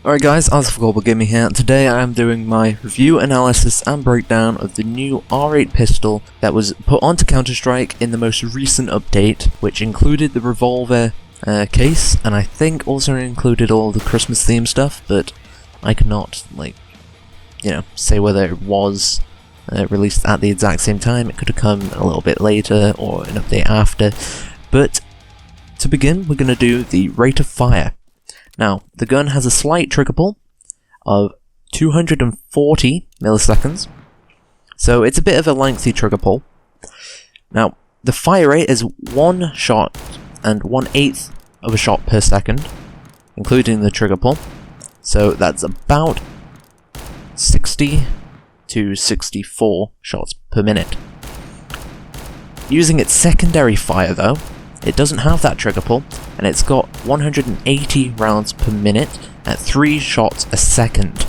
Alright guys, as for CobaltGam1ngHD here, today I am doing my review, analysis and breakdown of the new R8 pistol that was put onto Counter-Strike in the most recent update, which included the Revolver case, and I think also included all the Christmas theme stuff, but I cannot, say whether it was released at the exact same time. It could have come a little bit later or an update after, but to begin we're going to do the rate of fire. Now, the gun has a slight trigger pull of 240 milliseconds, so it's a bit of a lengthy trigger pull. Now, the fire rate is 1 shot and 1/8 of a shot per second, including the trigger pull, so that's about 60 to 64 shots per minute. Using its secondary fire though, it doesn't have that trigger pull, and it's got 180 rounds per minute at 3 shots a second.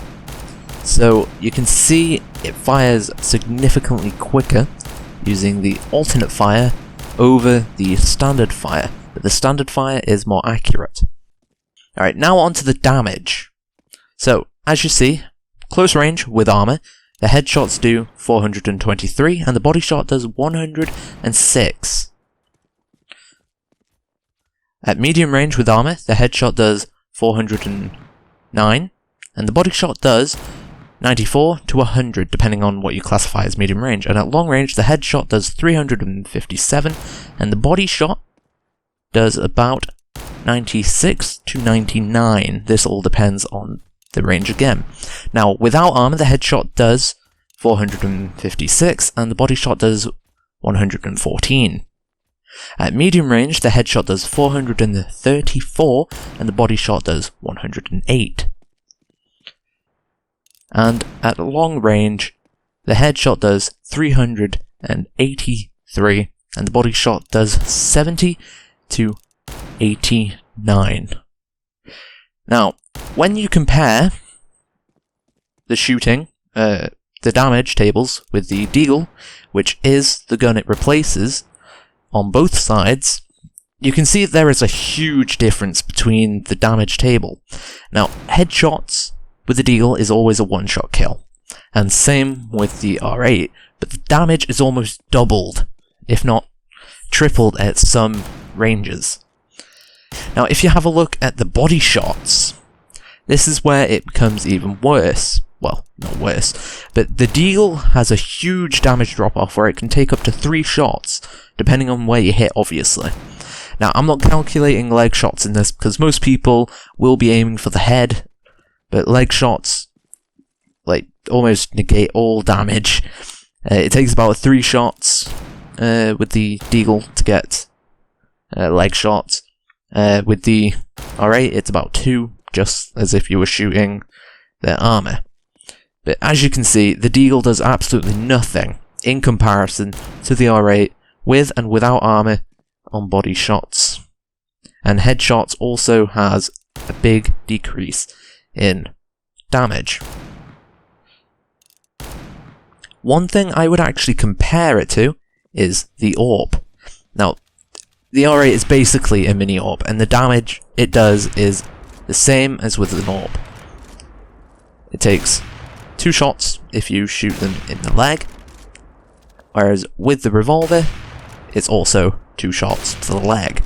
So you can see it fires significantly quicker using the alternate fire over the standard fire, but the standard fire is more accurate. Alright, now on to the damage. So, as you see, close range with armor, the headshots do 423 and the body shot does 106. At medium range with armor, the headshot does 409, and the body shot does 94 to 100, depending on what you classify as medium range. And at long range, the headshot does 357, and the body shot does about 96 to 99. This all depends on the range again. Now, without armor, the headshot does 456, and the body shot does 114. At medium range, the headshot does 434, and the body shot does 108. And at long range, the headshot does 383, and the body shot does 70 to 89. Now, when you compare the shooting, the damage tables with the Deagle, which is the gun it replaces, on both sides, you can see there is a huge difference between the damage table. Now, headshots with the Deagle is always a one-shot kill, and same with the R8, but the damage is almost doubled, if not tripled at some ranges. Now, if you have a look at the body shots, this is where it becomes even worse. Well, not worse, but the Deagle has a huge damage drop-off where it can take up to 3 shots, depending on where you hit, obviously. Now, I'm not calculating leg shots in this, because most people will be aiming for the head, but leg shots, almost negate all damage. It takes about 3 shots with the Deagle to get leg shots. With the R8, it's about 2, just as if you were shooting their armor. But as you can see, the Deagle does absolutely nothing in comparison to the R8 with and without armor on body shots. And headshots also has a big decrease in damage. One thing I would actually compare it to is the AWP. Now, the R8 is basically a mini AWP, and the damage it does is the same as with an AWP. It takes 2 shots if you shoot them in the leg, whereas with the Revolver, it's also 2 shots to the leg.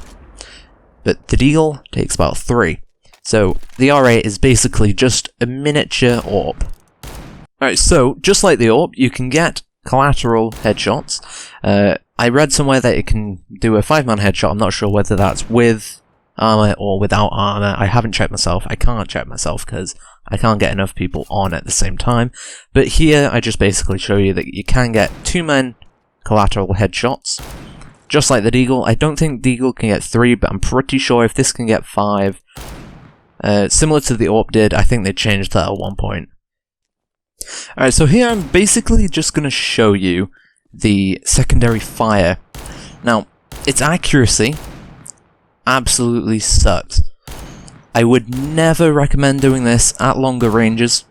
But the Deagle takes about 3, so the R8 is basically just a miniature AWP. Alright, so just like the AWP, you can get collateral headshots. I read somewhere that it can do a 5-man headshot. I'm not sure whether that's with armor or without armor. I haven't checked myself. I can't check myself because I can't get enough people on at the same time. But here I just basically show you that you can get 2-man collateral headshots, just like the Deagle. I don't think Deagle can get 3, but I'm pretty sure if this can get 5, similar to the AWP did, I think they changed that at one point. Alright, so here I'm basically just going to show you the secondary fire. Now, its accuracy absolutely sucks. I would never recommend doing this at longer ranges.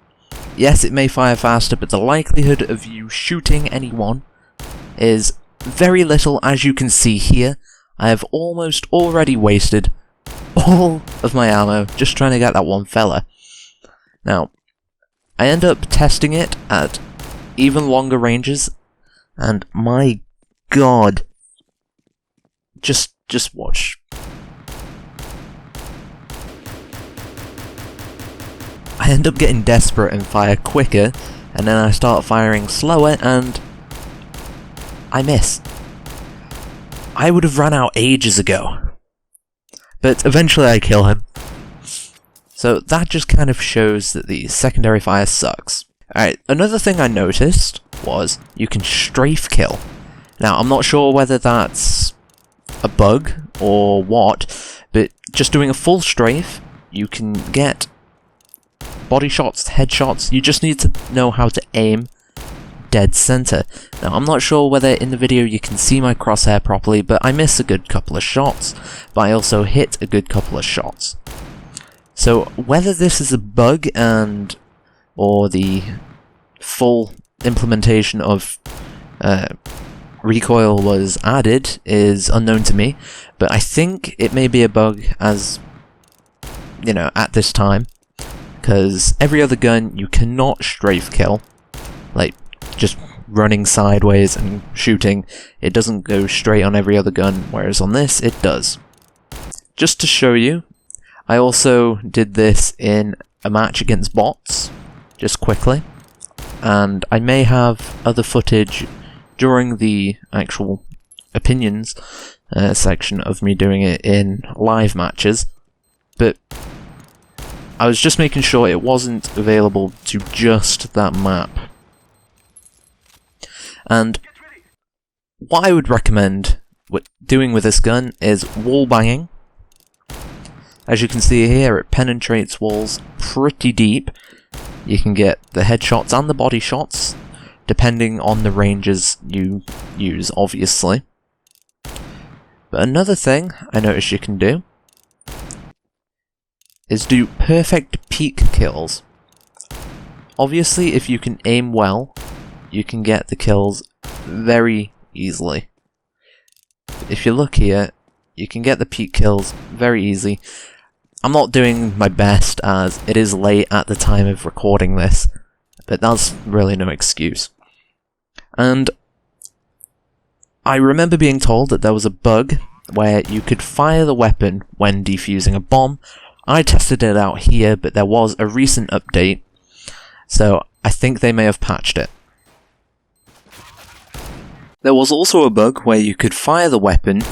Yes, it may fire faster, but the likelihood of you shooting anyone is very little, as you can see here. I have almost already wasted all of my ammo just trying to get that one fella. Now, I end up testing it at even longer ranges, and my god, just watch. I end up getting desperate and fire quicker, and then I start firing slower, and I miss. I would have run out ages ago. But eventually I kill him. So that just kind of shows that the secondary fire sucks. Alright, another thing I noticed was you can strafe kill. Now, I'm not sure whether that's a bug or what, but just doing a full strafe, you can get body shots, headshots. You just need to know how to aim dead center. Now, I'm not sure whether in the video you can see my crosshair properly, but I miss a good couple of shots, but I also hit a good couple of shots. So whether this is a bug or the full implementation of recoil was added is unknown to me, but I think it may be a bug as, you know, at this time, because every other gun you cannot strafe kill, like just running sideways and shooting. It doesn't go straight on every other gun, whereas on this it does. Just to show you, I also did this in a match against bots, just quickly, and I may have other footage during the actual opinions section of me doing it in live matches, but I was just making sure it wasn't available to just that map. And what I would recommend doing with this gun is wall banging. As you can see here, it penetrates walls pretty deep. You can get the headshots and the body shots, depending on the ranges you use, obviously. But another thing I noticed you can do is do perfect peek kills. Obviously, if you can aim well, you can get the kills very easily. If you look here, you can get the peek kills very easy. I'm not doing my best as it is late at the time of recording this, but that's really no excuse. And I remember being told that there was a bug where you could fire the weapon when defusing a bomb. I tested it out here, but there was a recent update, so I think they may have patched it. There was also a bug where you could fire the weapon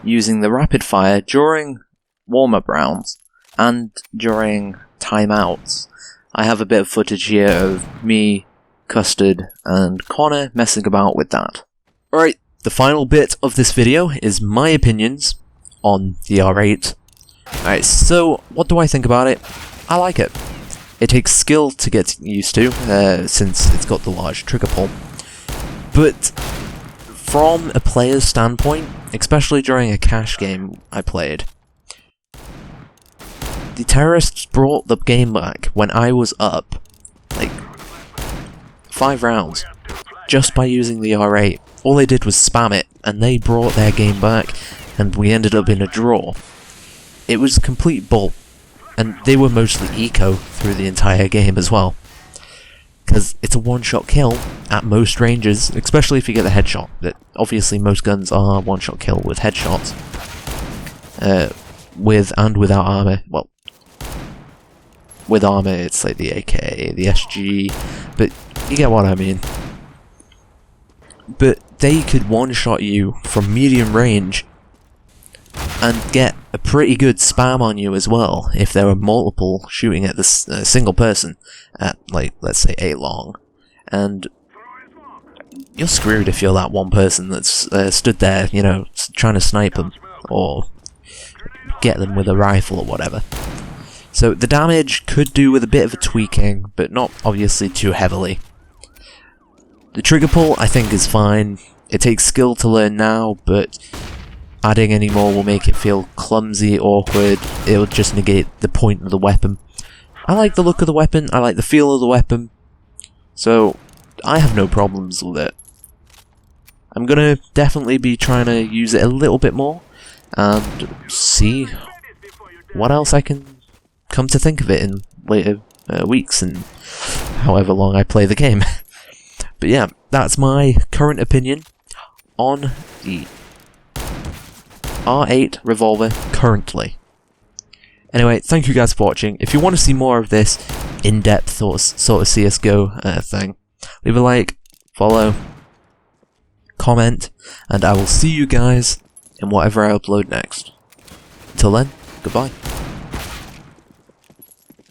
using the rapid fire during warm-up rounds and during timeouts. I have a bit of footage here of me, Custard, and Connor messing about with that. Alright, the final bit of this video is my opinions on the R8. Alright, so what do I think about it? I like it. It takes skill to get used to, since it's got the large trigger pull. But from a player's standpoint, especially during a cash game I played, the terrorists brought the game back when I was up, like, 5 rounds, just by using the R8. All they did was spam it, and they brought their game back, and we ended up in a draw. It was complete bull, and they were mostly eco through the entire game as well. Because it's a one-shot kill at most ranges, especially if you get the headshot. But obviously most guns are one-shot kill with headshots. With and without armor. Well, with armor it's like the AK, the SG, but you get what I mean. But they could one-shot you from medium range and get a pretty good spam on you as well if there were multiple shooting at this single person at, like, let's say 8 long. And you're screwed if you're that one person that's stood there, you know, trying to snipe them or get them with a rifle or whatever. So the damage could do with a bit of a tweaking, but not obviously too heavily. The trigger pull I think is fine. It takes skill to learn now, but adding any more will make it feel clumsy, awkward. It'll just negate the point of the weapon. I like the look of the weapon, I like the feel of the weapon, so I have no problems with it. I'm gonna definitely be trying to use it a little bit more, and see what else I can come to think of it in later weeks and however long I play the game. But yeah, that's my current opinion on the R8 Revolver currently. Anyway, thank you guys for watching. If you want to see more of this in-depth sort of CSGO thing, leave a like, follow, comment, and I will see you guys in whatever I upload next. Until then, goodbye.